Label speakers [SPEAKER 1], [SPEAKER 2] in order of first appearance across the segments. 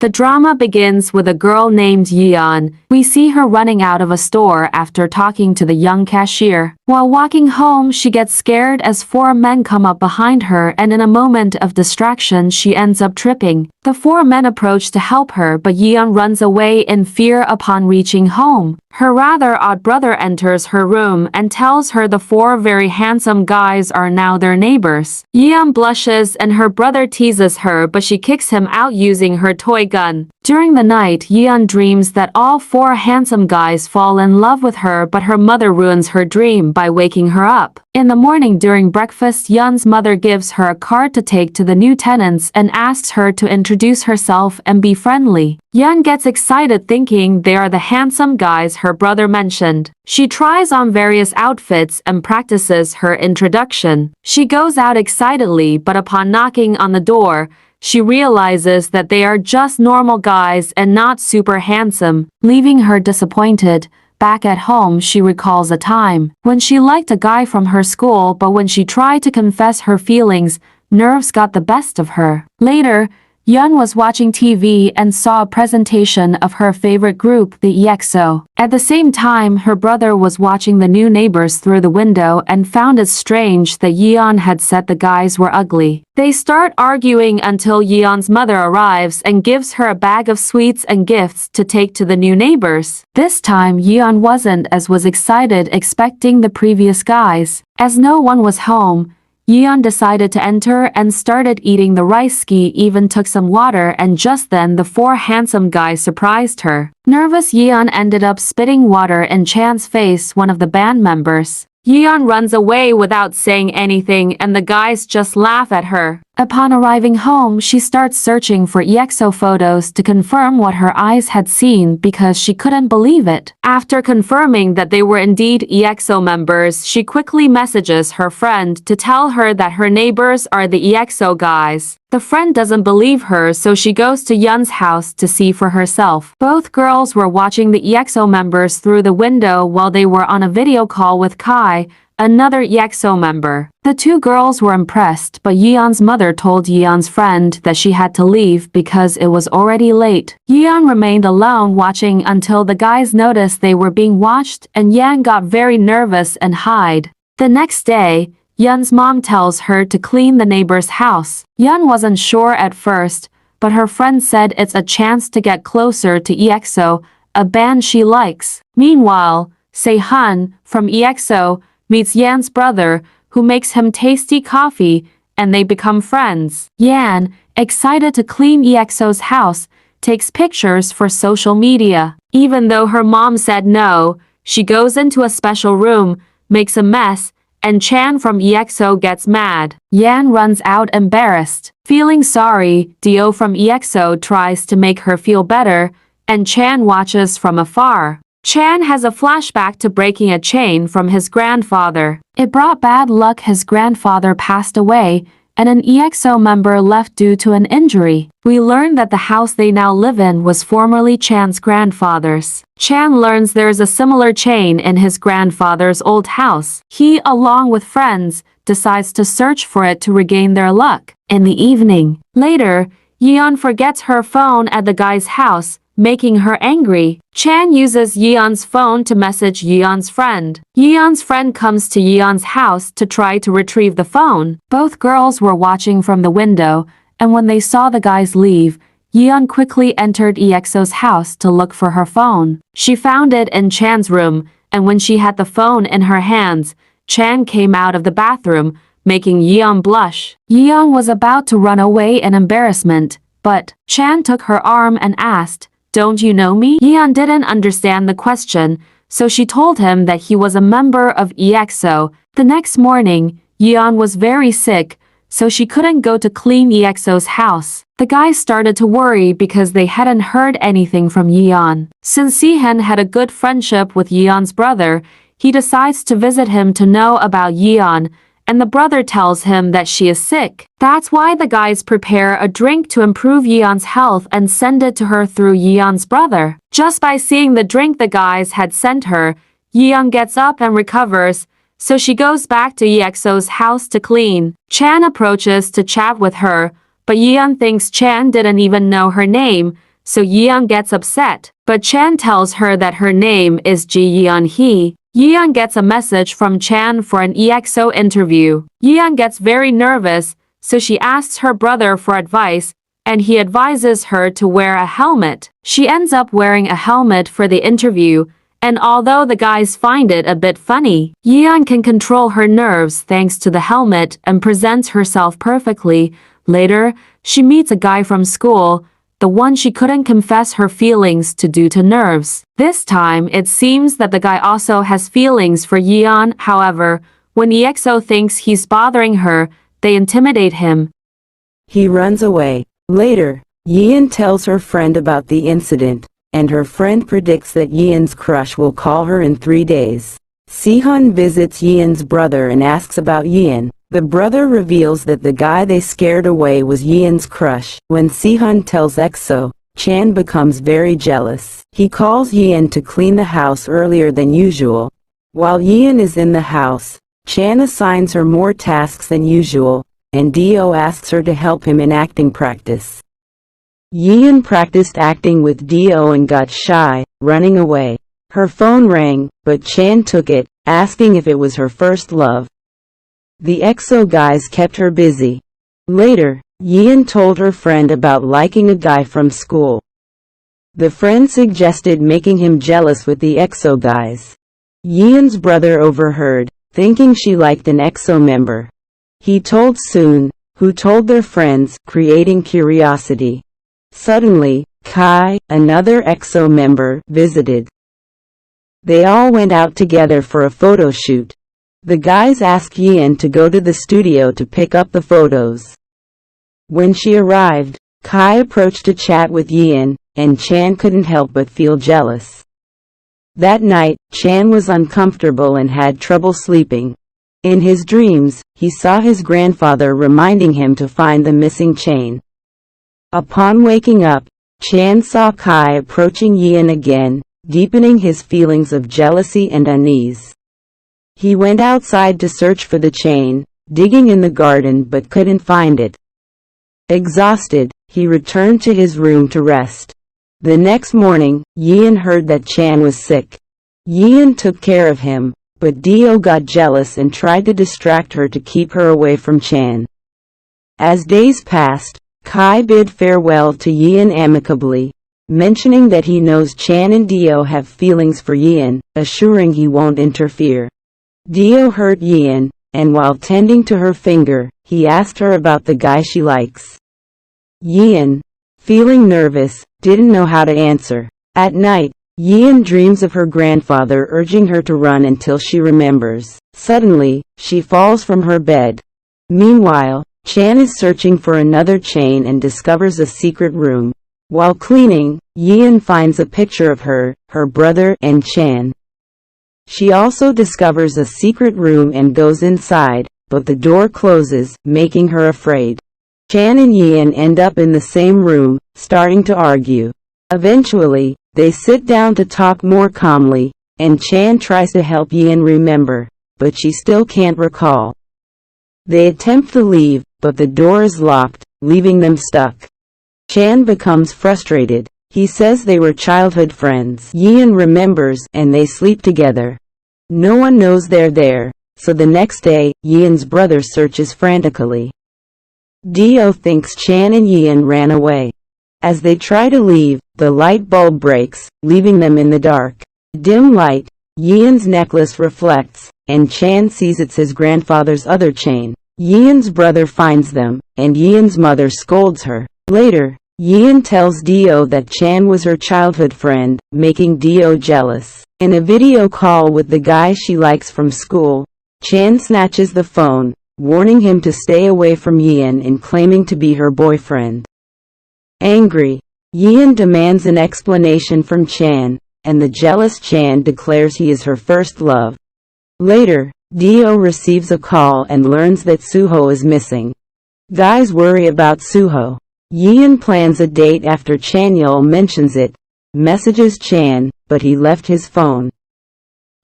[SPEAKER 1] The drama begins with a girl named Yeon. We see her running out of a store after talking to the young cashier. While walking home, she gets scared as four men come up behind her, and in a moment of distraction, she ends up tripping. The four men approach to help her, but Yeon runs away in fear upon reaching home. Her rather odd brother enters her room and tells her the four very handsome guys are now their neighbors. Yeon blushes and her brother teases her, but she kicks him out using her toy gun. During the night, Yeon dreams that all four handsome guys fall in love with her, but her mother ruins her dream by waking her up. In the morning during breakfast, Yeon's mother gives her a card to take to the new tenants and asks her to introduce herself and be friendly. Yeon gets excited thinking they are the handsome guys her brother mentioned. She tries on various outfits and practices her introduction. She goes out excitedly, but upon knocking on the door, she realizes that they are just normal guys and not super handsome, leaving her disappointed. Back at home, she recalls a time when she liked a guy from her school, but when she tried to confess her feelings, nerves got the best of her. Later, Yeon was watching TV and saw a presentation of her favorite group, the EXO. At the same time, her brother was watching the new neighbors through the window and found it strange that Yeon had said the guys were ugly. They start arguing until Yeon's mother arrives and gives her a bag of sweets and gifts to take to the new neighbors. This time, Yeon wasn't as was excited expecting the previous guys. As no one was home, Yeon decided to enter and started eating the rice. Ski even took some water, and just then the four handsome guys surprised her. Nervous, Yeon ended up spitting water in Chan's face, one of the band members. Yeon runs away without saying anything, and the guys just laugh at her. Upon arriving home, she starts searching for EXO photos to confirm what her eyes had seen because she couldn't believe it. After confirming that they were indeed EXO members, she quickly messages her friend to tell her that her neighbors are the EXO guys. The friend doesn't believe her, so she goes to Yeon's house to see for herself. Both girls were watching the EXO members through the window while they were on a video call with Kai, another EXO member. The two girls were impressed, but Yeon's mother told Yeon's friend that she had to leave because it was already late. Yeon remained alone watching until the guys noticed they were being watched, and Yeon got very nervous and hid. The next day, Yeon's mom tells her to clean the neighbor's house. Yeon wasn't sure at first, but her friend said it's a chance to get closer to EXO, a band she likes. Meanwhile, Se-hun, from EXO, meets Yeon's brother, who makes him tasty coffee, and they become friends. Yeon, excited to clean EXO's house, takes pictures for social media. Even though her mom said no, she goes into a special room, makes a mess, and Chan from EXO gets mad. Yeon runs out embarrassed. Feeling sorry, Dio from EXO tries to make her feel better, and Chan watches from afar. Chan has a flashback to breaking a chain from his grandfather. It brought bad luck. His grandfather passed away, and an EXO member left due to an injury. We learn that the house they now live in was formerly Chan's grandfather's. Chan learns there's a similar chain in his grandfather's old house. He, along with friends, decides to search for it to regain their luck. In the evening, later, Yeon forgets her phone at the guy's house, making her angry. Chan uses Yeon's phone to message Yeon's friend. Yeon's friend comes to Yeon's house to try to retrieve the phone. Both girls were watching from the window, and when they saw the guys leave, Yeon quickly entered EXO's house to look for her phone. She found it in Chan's room, and when she had the phone in her hands, Chan came out of the bathroom, making Yeon blush. Yeon was about to run away in embarrassment, but Chan took her arm and asked, "Don't you know me?" Yeon didn't understand the question, so she told him that he was a member of EXO. The next morning, Yeon was very sick, so she couldn't go to clean EXO's house. The guys started to worry because they hadn't heard anything from Yeon. Since Se-hun had a good friendship with Yeon's brother, he decides to visit him to know about Yeon, and the brother tells him that she is sick. That's why the guys prepare a drink to improve Yeon's health and send it to her through Yeon's brother. Just by seeing the drink the guys had sent her, Yeon gets up and recovers, so she goes back to EXO's house to clean. Chan approaches to chat with her, but Yeon thinks Chan didn't even know her name, so Yeon gets upset. But Chan tells her that her name is Ji Yeon Hee. Yeon gets a message from Chan for an EXO interview. Yeon gets very nervous, so she asks her brother for advice, and he advises her to wear a helmet. She ends up wearing a helmet for the interview, and although the guys find it a bit funny, Yeon can control her nerves thanks to the helmet and presents herself perfectly. Later, she meets a guy from school, the one she couldn't confess her feelings to due to nerves. This time, it seems that the guy also has feelings for Yeon. However, when EXO thinks he's bothering her, they intimidate him.
[SPEAKER 2] He runs away. Later, Yeon tells her friend about the incident, and her friend predicts that Yeon's crush will call her in 3 days. Sehun visits Yeon's brother and asks about Yeon. The brother reveals that the guy they scared away was Yeon's crush. When Sehun tells EXO, Chan becomes very jealous. He calls Yeon to clean the house earlier than usual. While Yeon is in the house, Chan assigns her more tasks than usual, and Dio asks her to help him in acting practice. Yeon practiced acting with Dio and got shy, running away. Her phone rang, but Chan took it, asking if it was her first love. The EXO guys kept her busy. Later, Yeon told her friend about liking a guy from school. The friend suggested making him jealous with the EXO guys. Yeon's brother overheard, thinking she liked an EXO member. He told Soon, who told their friends, creating curiosity. Suddenly, Kai, another EXO member, visited. They all went out together for a photo shoot. The guys asked Yeon to go to the studio to pick up the photos. When she arrived, Kai approached to chat with Yeon, and Chan couldn't help but feel jealous. That night, Chan was uncomfortable and had trouble sleeping. In his dreams, he saw his grandfather reminding him to find the missing chain. Upon waking up, Chan saw Kai approaching Yeon again, deepening his feelings of jealousy and unease. He went outside to search for the chain, digging in the garden but couldn't find it. Exhausted, he returned to his room to rest. The next morning, Yeon heard that Chan was sick. Yeon took care of him, but Dio got jealous and tried to distract her to keep her away from Chan. As days passed, Kai bid farewell to Yeon amicably, mentioning that he knows Chan and Dio have feelings for Yeon, assuring he won't interfere. Dio hurt Yeon, and while tending to her finger, he asked her about the guy she likes. Yeon, feeling nervous, didn't know how to answer. At night, Yeon dreams of her grandfather urging her to run until she remembers. Suddenly, she falls from her bed. Meanwhile, Chan is searching for another chain and discovers a secret room. While cleaning, Yeon finds a picture of her, her brother, and Chan. She also discovers a secret room and goes inside, but the door closes, making her afraid. Chan and Yeon end up in the same room, starting to argue. Eventually, they sit down to talk more calmly, and Chan tries to help Yeon remember, but she still can't recall. They attempt to leave, but the door is locked, leaving them stuck. Chan becomes frustrated. He says they were childhood friends. Yeon remembers, and they sleep together. No one knows they're there, so the next day, Yeon's brother searches frantically. Dio thinks Chan and Yeon ran away. As they try to leave, the light bulb breaks, leaving them in the dark. Dim light, Yeon's necklace reflects, and Chan sees it's his grandfather's other chain. Yeon's brother finds them, and Yeon's mother scolds her. Later, Yeon tells Dio that Chan was her childhood friend, making Dio jealous. In a video call with the guy she likes from school, Chan snatches the phone, warning him to stay away from Yeon and claiming to be her boyfriend. Angry, Yeon demands an explanation from Chan, and the jealous Chan declares he is her first love. Later, Dio receives a call and learns that Suho is missing. Guys worry about Suho. Yeon plans a date after Chanyeol mentions it, messages Chan, but he left his phone.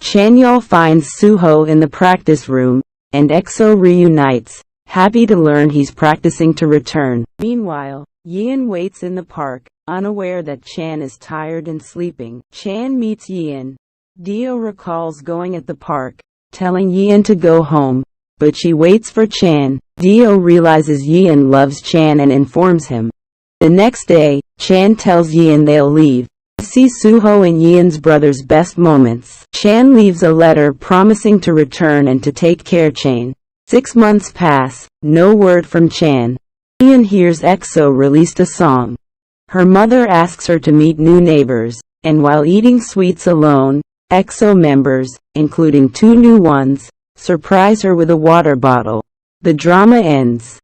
[SPEAKER 2] Chanyeol finds Suho in the practice room, and EXO reunites, happy to learn he's practicing to return. Meanwhile, Yeon waits in the park, Unaware that Chan is tired and sleeping, Chan meets Yeon. Dio recalls going at the park, telling Yeon to go home, but she waits for Chan. Dio realizes Yeon loves Chan and informs him. The next day, Chan tells Yeon they'll leave. See Suho and Yeon's brother's best moments. Chan leaves a letter promising to return and to take care Chan. 6 months pass, no word from Chan. Yeon hears EXO released a song. Her mother asks her to meet new neighbors, and while eating sweets alone, EXO members, including 2 new ones, surprise her with a water bottle. The drama ends.